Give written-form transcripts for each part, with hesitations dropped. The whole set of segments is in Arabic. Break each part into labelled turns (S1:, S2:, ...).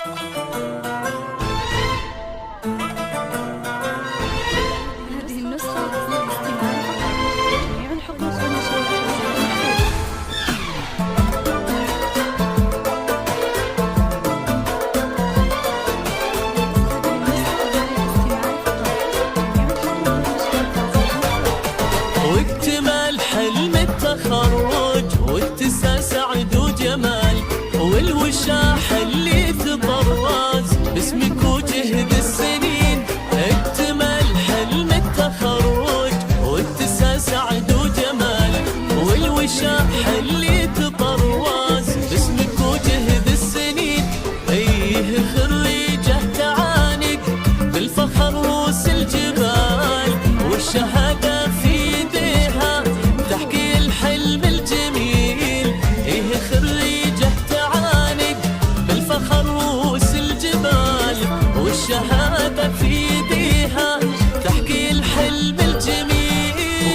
S1: هذه النسخة للاستماع فقط. جميع الحقوق والنشر والتوزيع
S2: واكتمال حلم التخرج واتساع سعد وجمال والوشاح اللي تبرز باسمك وجهد السنين. اكتمال حلم التخرج واتساع سعد وجمال والوشاح اللي تبرز باسمك وجهد السنين. ايه خريجه تعانق بالفخر روس الجبال والشهاده في ايديها تحكي الحلم الجميل. ايه خريجه تعانق بالفخر روس الجبال والشهاده في ايديها تحكي الحلم الجميل.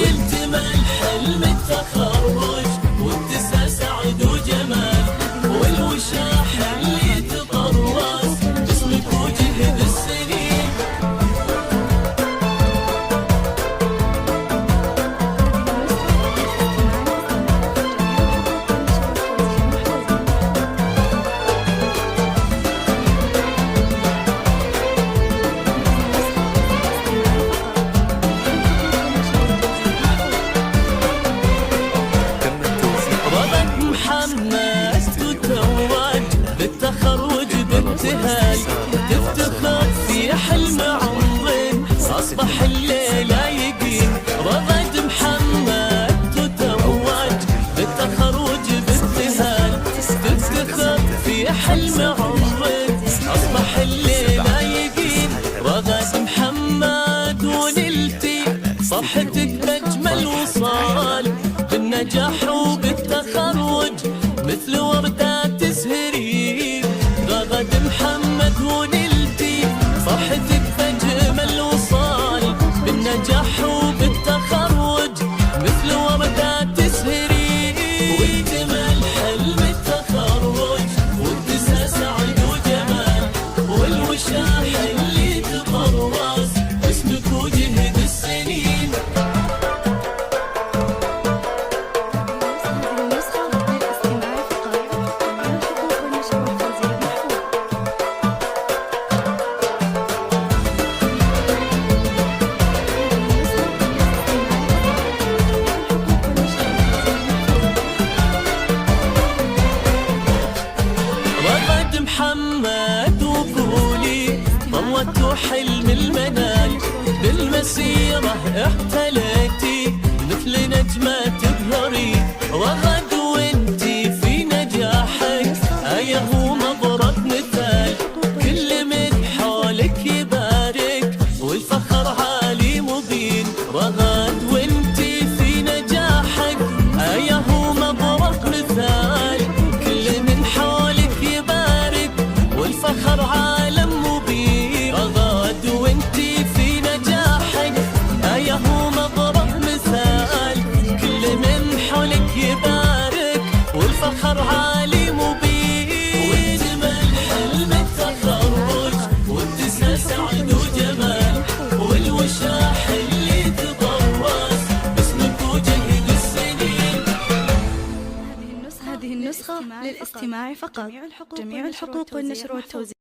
S2: واكتمال حلم التخرج واتساع سعد وجمال والوشاح اللي تبرز باسمك وجهد السنين. رغد محمد تتوج بالتخرج بابتهال تفتخر في حلم عمر أصبح الليلة يقين. رغد محمد تتوج بالتخرج بابتهال تفتخر في حلم عمر أصبح الليلة يقين. رغد محمد ونلتي صحتك بأجمل وصال بالنجاح وبالتخرج مثل وردات تزهرين. رغد محمد ونلتي فرحتك بأجمل وصال بالنجاح وبالتخرج مثل وردات تزهرين. واكتمال حلم التخرج واتساع سعد وجمال والوشاح اللي تبرز باسمك وجهد السنين. رغد محمد وقولي ضوت حلم المنال بالمسيرة احتليتي مثل نجمة تبهري. رغد وانتي في نجاحك ايه مضرب مثال كل من حولك يبارك والفخر عالي مبين. رغد وانتي في نجاحك ايه مضرب مثال كل من حولك يبارك والفخر عالم مبين. رغد وانتي في نجاحك ايه مضرب مثال كل من حولك يبارك والفخر عالي مبين. واكتمال حلم التخرج واتساع سعد وجمال والوشاح اللي تبرز باسمك وجهد السنين.
S1: هذه النسخة للاستماع فقط. جميع الحقوق والنشر والتوزيع